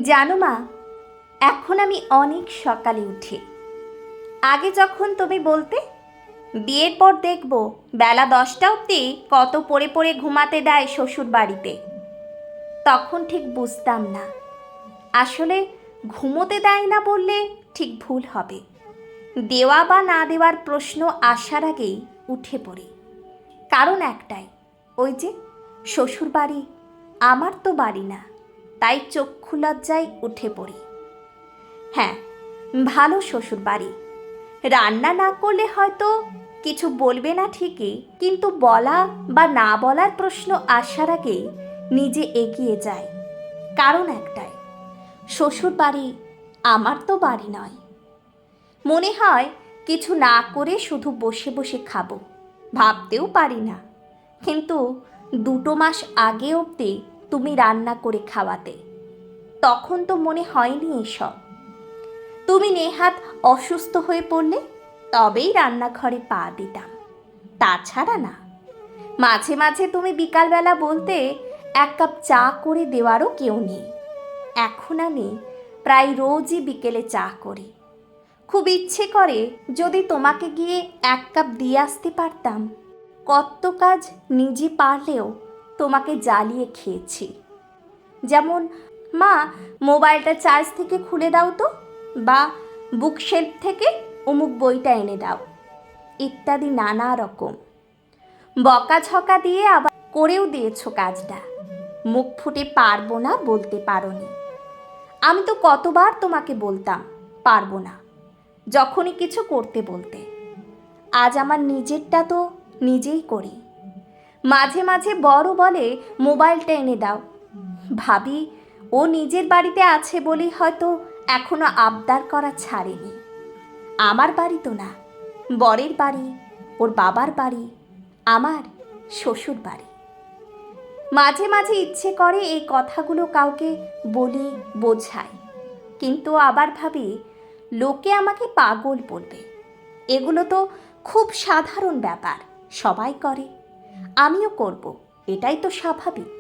জানো মা, এখন আমি অনেক সকালে উঠি। আগে যখন তুমি বলতে বিয়ের পর দেখব বেলা 10টা অবধি কত পড়ে পড়ে ঘুমাতে দেয় শ্বশুর বাড়িতে, তখন ঠিক বুঝতাম না। আসলে ঘুমোতে দেয় না বললে ঠিক ভুল হবে। দেওয়া বা না দেওয়ার প্রশ্ন আসার আগেই উঠে পড়ি। কারণ একটাই, ওই যে শ্বশুর বাড়ি আমার তো বাড়ি না, তাই চক্ষু লজ্জায় উঠে পড়ি। হ্যাঁ, ভালো শ্বশুর বাড়ি। রান্না না করলে হয়তো কিছু বলবে না ঠিকই, কিন্তু বলা বা না বলার প্রশ্ন আসার আগেই নিজে এগিয়ে যায়। কারণ একটাই, শ্বশুর বাড়ি আমার তো বাড়ি নয়। মনে হয় কিছু না করে শুধু বসে বসে খাবো, ভাবতেও পারি না। কিন্তু 2 মাস আগে অবধি তুমি রান্না করে খাওয়াতে, তখন তো মনে হয়নি এসব। তুমি নেহাত অসুস্থ হয়ে পড়লে তবেই রান্নাঘরে পা দিতাম, তাছাড়া না। মাঝে মাঝে তুমি বিকালবেলা বলতে 1 কাপ চা করে দেওয়ারও কেউ নেই। এখন আমি প্রায় রোজই বিকেলে চা করি। খুব ইচ্ছে করে যদি তোমাকে গিয়ে 1 কাপ দিয়ে আসতে পারতাম। কত কাজ নিজে পারলেও তোমাকে জ্বালিয়ে খেয়েছি। যেমন, মা মোবাইলটা চার্জ থেকে খুলে দাও তো, বা বুকশেলফ থেকে অমুক বইটা এনে দাও, ইত্যাদি নানা রকম বকাঝকা দিয়ে আবার করেও দিয়েছো কাজটা। মুখ ফুটে পারবো না বলতে পারোনি। আমি তো কতবার তোমাকে বলতাম পারবো না যখনই কিছু করতে বলতে। আজ আমার নিজেরটা তো নিজেই করি। মাঝে মাঝে বড় বলে মোবাইলটা এনে দাও, ভাবি ও নিজের বাড়িতে আছে বলেই হয়তো এখনো আবদার করা ছাড়েনি। আমার বাড়ি তো না, বরের বাড়ি, ওর বাবার বাড়ি, আমার শ্বশুর বাড়ি। মাঝে মাঝে ইচ্ছে করে এই কথাগুলো কাউকে বলি, বোঝাই, কিন্তু আবার ভাবি লোকে আমাকে পাগল বলবে। এগুলো তো খুব সাধারণ ব্যাপার, সবাই করে, আমিও করব, এটাই তো স্বাভাবিক।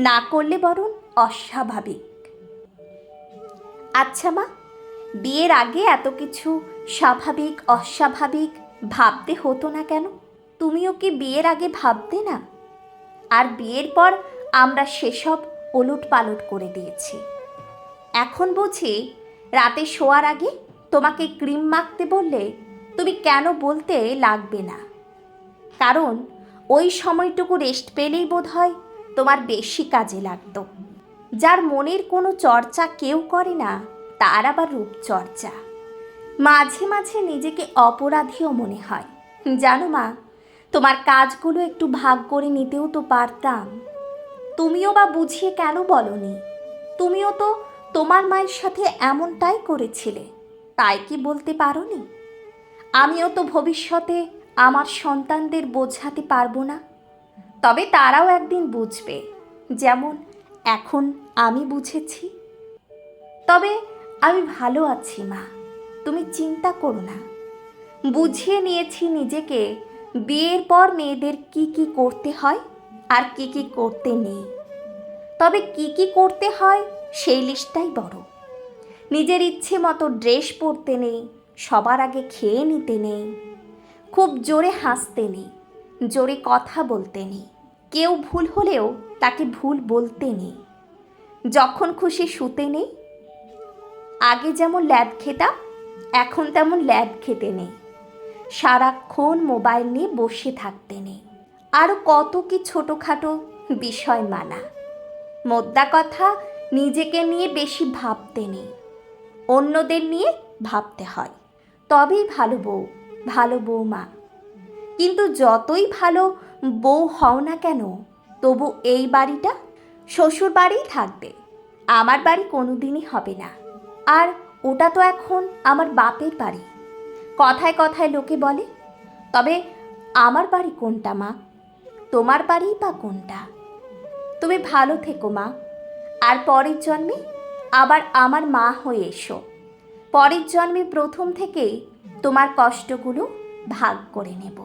না করলে বরং অস্বাভাবিক। আচ্ছা মা, বিয়ের আগে এত কিছু স্বাভাবিক অস্বাভাবিক ভাবতে হতো না কেন? তুমিও কি বিয়ের আগে ভাবতে না? আর বিয়ের পর আমরা সেসব ওলট পালট করে দিয়েছি। এখন বুঝি রাতে শোয়ার আগে তোমাকে ক্রিম মাখতে বললে তুমি কেন বলতে লাগবে না। কারণ ওই সময়টুকু রেস্ট পেলেই বোধহয় তোমার বেশি কাজে লাগতো। যার মনের কোনো চর্চা কেউ করে না, তার আবার রূপচর্চা। মাঝে মাঝে নিজেকে অপরাধীও মনে হয়। জানো মা, তোমার কাজগুলো একটু ভাগ করে নিতেও তো পারতাম। তুমিও বা বুঝিয়ে কেন বলনি? তুমিও তো তোমার মায়ের সাথে এমনটাই করেছিলে, তাই কি বলতে পারোনি? আমিও তো ভবিষ্যতে আমার সন্তানদের বোঝাতে পারবো না, তবে তারাও একদিন বুঝবে, যেমন এখন আমি বুঝেছি। তবে আমি ভালো আছি মা, তুমি চিন্তা করো না। বুঝিয়ে নিয়েছি নিজেকে বিয়ের পর মেয়েদের কি কি করতে হয় আর কি কি করতে নেই। তবে কি কি করতে হয় সেই লিস্টটাই বড়। নিজের ইচ্ছে মতো ড্রেস পরতে নেই, সবার আগে খেয়ে নিতে নেই, খুব জোরে হাসতে নেই, জোরে কথা বলতে নেই, কেউ ভুল হলেও তাকে ভুল বলতে নেই, যখন খুশি শুতে নেই। আগে যেমন ল্যাদ খেতাম, এখন তেমন ল্যাদ খেতে নেই, সারাক্ষণ মোবাইল নিয়ে বসে থাকতে নেই, আরও কত কি ছোটোখাটো বিষয় মানা। মোদ্দা কথা, নিজেকে নিয়ে বেশি ভাবতে নেই, অন্যদের নিয়ে ভাবতে হয়, তবেই ভালো বউ, ভালো বউমা। কিন্তু যতই ভালো বউ হও না কেন, তবু এই বাড়িটা শ্বশুর বাড়িই থাকবে, আমার বাড়ি কোনোদিনই হবে না। আর ওটা তো এখন আমার বাপের বাড়ি। কথায় কথায় লোকে বলে, তবে আমার বাড়ি কোনটা মা? তোমার বাড়িই বা কোনটা? তুমি ভালো থেকো মা, আর পরের জন্মে আবার আমার মা হয়ে এসো। পরের জন্মে প্রথম থেকেই তোমার কষ্টগুলো ভাগ করে নেব।